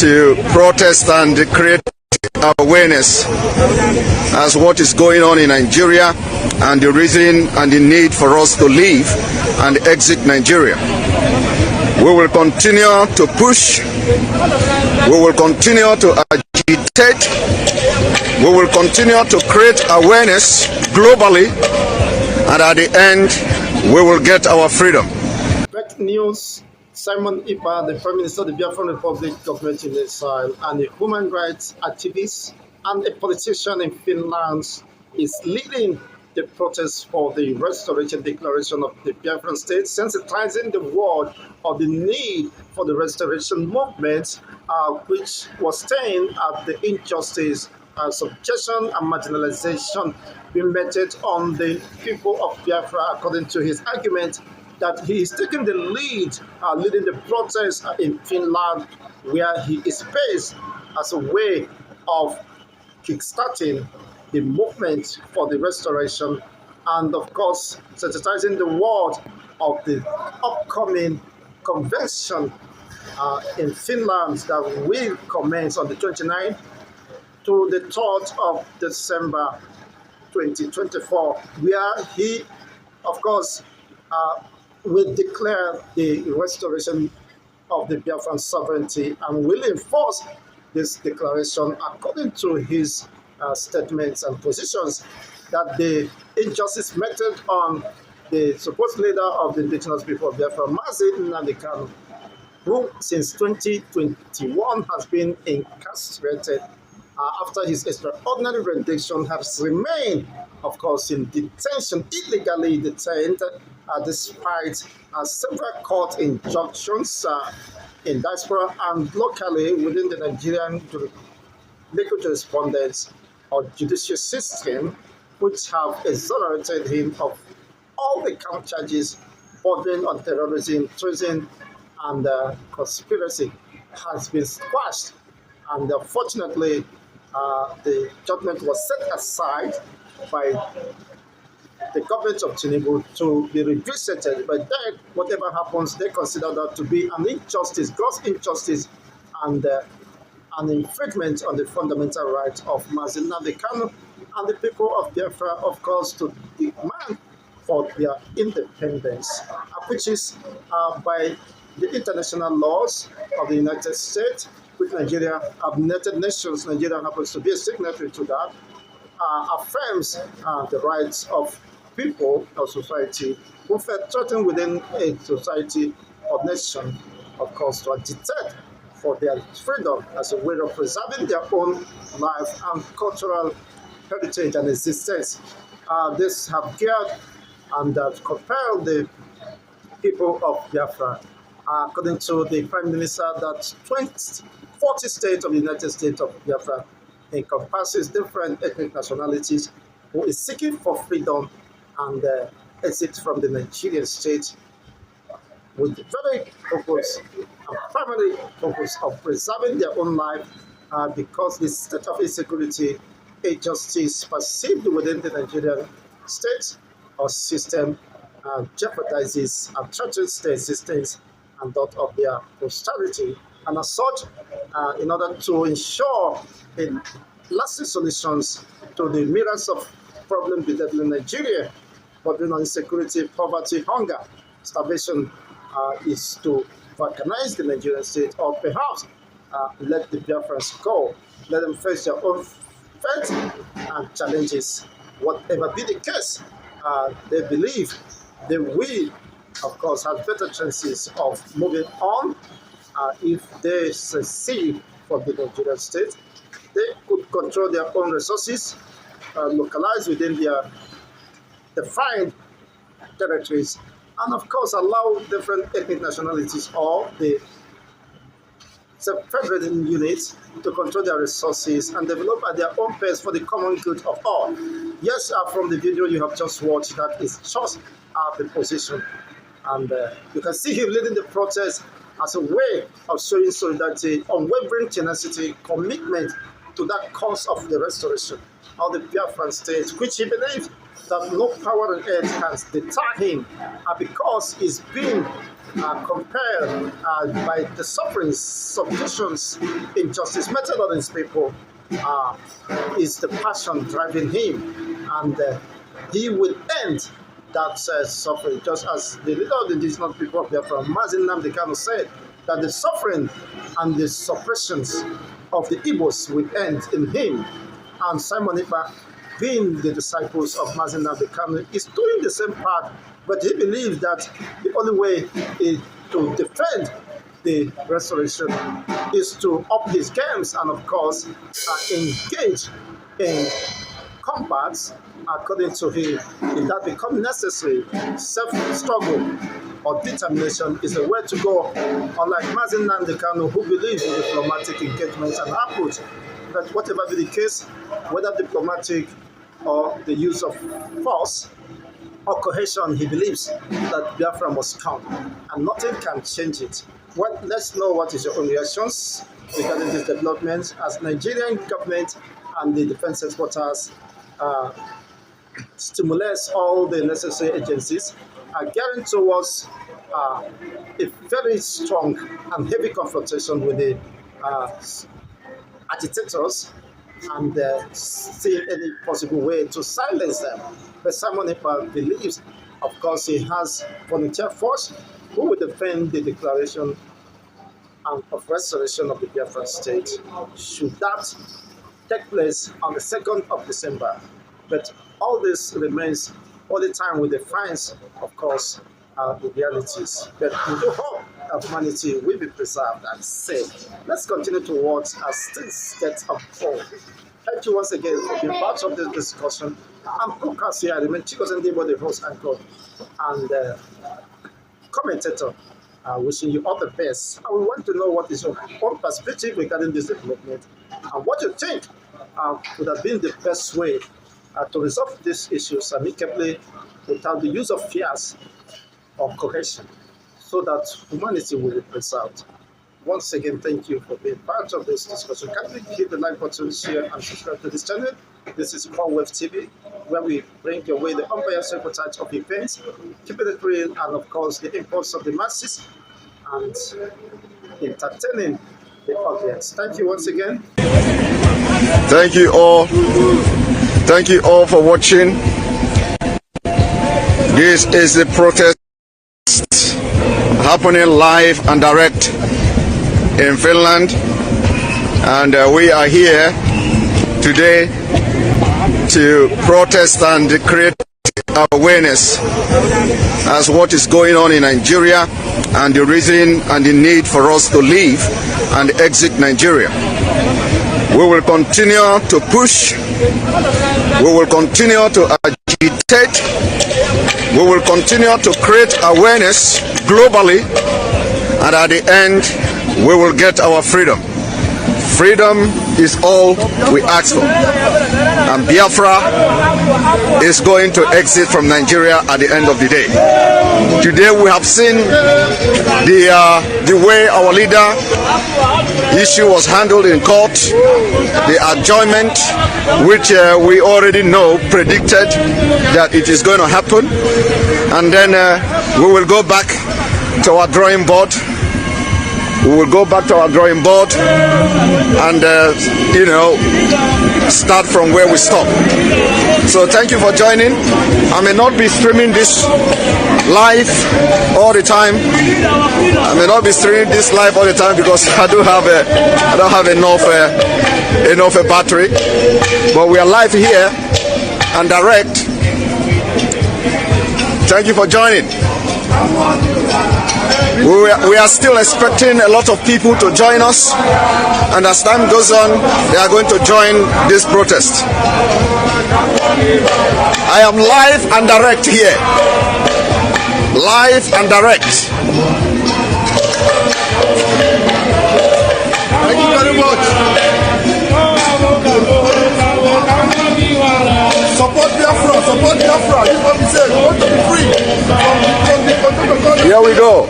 to protest and create awareness as what is going on in Nigeria and the reason and the need for us to leave and exit Nigeria. We will continue to push, we will continue to agitate, we will continue to create awareness globally, and at the end, we will get our freedom. Breaking news: Simon Ekpa, the Prime Minister of the Biafra Republic, government in exile, and a human rights activist and a politician in Finland is leading the protest for the restoration declaration of the Biafran state, sensitizing the world of the need for the restoration movement, which was staying at the injustice, subjection, and marginalization being meted on the people of Biafra, according to his argument that he is taking the lead, leading the protest in Finland, where he is based, as a way of kickstarting the movement for the restoration, and of course sensitizing the world of the upcoming convention in Finland that will commence on the 29th to the 3rd of December 2024, where he, of course, will declare the restoration of the Biafran sovereignty and will enforce this declaration according to his statements and positions, that the injustice meted on the supposed leader of the indigenous people of Biafra, Nnamdi Kanu, who since 2021 has been incarcerated after his extraordinary rendition, has remained, of course, in detention, illegally detained, despite several court injunctions in diaspora and locally within the Nigerian legal jurisprudence or judicial system, which have exonerated him of all the count charges bordering on terrorism, treason, and conspiracy, has been squashed. And unfortunately, the judgment was set aside by the government of Tinubu to be revisited. But then, whatever happens, they consider that to be an injustice, gross injustice, and an infringement on the fundamental rights of Nnamdi Kanu and the people of Biafra, of course, to demand for their independence, which is by the international laws of the United States, which Nigeria, of United Nations, Nigeria happens to be a signatory to that, affirms the rights of people or society who feel threatened within a society or nation, of course, to agitate for their freedom as a way of preserving their own life and cultural heritage and existence. This have geared and compelled the people of Biafra, according to the Prime Minister, that 40 states of the United States of Biafra encompasses different ethnic nationalities, who is seeking for freedom and exit from the Nigerian state, with the very purpose and primary purpose of preserving their own life, because the state of insecurity, injustice perceived within the Nigerian state or system jeopardizes and threatens the existence and that of their posterity. And as such, in order to ensure lasting solutions to the myriads of problems bedeviling Nigeria, bordering on insecurity, poverty, hunger, starvation, is to balkanize the Nigerian state, or perhaps let the Biafrans go, let them face their own fate and challenges. Whatever be the case, they believe they will, of course, have better chances of moving on if they secede from the Nigerian state. They could control their own resources, localize within their defined territories, and of course allow different ethnic nationalities or the federating units to control their resources and develop at their own pace for the common good of all. Yes, from the video you have just watched, that is just the position. And you can see him leading the protest as a way of showing solidarity, unwavering tenacity, commitment to that cause of the restoration of the Biafran state, which he believes that no power on earth can deter him, because he's been compelled by the sufferings, subjugations, injustice meted on his people. Is the passion driving him, and he will end that suffering, just as the leader of the indigenous people of Biafra, Nnamdi Kanu, said that the suffering and the suppressions of the Igbos will end in him. And Simon Ekpa, being the disciples of Nnamdi Kanu, is doing the same part, but he believes that the only way is to defend the restoration is to up his games and, of course, engage in combats. According to him, if that becomes necessary, self-struggle or determination is the way to go, unlike Nnamdi Kanu, who believes in diplomatic engagements and approach. But whatever be the case, whether diplomatic or the use of force or cohesion, he believes that Biafra must come, and nothing can change it. Well, let's know what is your own reactions regarding this development, as Nigerian government and the defense headquarters stimulates all the necessary agencies are gearing towards a very strong and heavy confrontation with the agitators, and see any possible way to silence them. But Simon Ekpa believes, of course, he has volunteer force who will defend the declaration of restoration of the Biafran state, should that take place on the 2nd of December. But all this remains all the time with the fines, of course, the realities. But we do hope that humanity will be preserved and safe. Let's continue to watch as things get unfold. Thank you once again for being part of this discussion. I'm Podcast here. I remain Chicos and Debo, the host anchor and commentator, wishing you all the best. I would want to know what is your own perspective regarding this development, and what you think would have been the best way to resolve these issues amicably without the use of fears or coercion, so that humanity will be preserved. Once again, thank you for being part of this discussion. Kindly hit the like button, share, and subscribe to this channel. This is Conwave TV, where we bring your way the unbiased reportage of events, keeping it real, and of course the impulse of the masses, and entertaining the audience. Thank you once again. Thank you all. Thank you all for watching. This is the protest happening live and direct in Finland, and we are here today to protest and create awareness as what is going on in Nigeria, and the reason and the need for us to leave and exit Nigeria. We will continue to push, we will continue to agitate, we will continue to create awareness globally, and at the end we will get our freedom. Freedom is all we ask for, and Biafra is going to exit from Nigeria at the end of the day. Today we have seen the way our leader issue was handled in court, the adjournment, which we already know predicted that it is going to happen, and then we will go back to our drawing board. We will go back to our drawing board and, start from where we stop. So thank you for joining. I may not be streaming this live all the time. I may not be streaming this live all the time because I don't have enough battery. But we are live here and direct. Thank you for joining. We are still expecting a lot of people to join us, and as time goes on, they are going to join this protest. I am live and direct here. Live and direct. Thank you very much. Support Biafra, support Biafra. This is what we say. We want to be free. Here we go.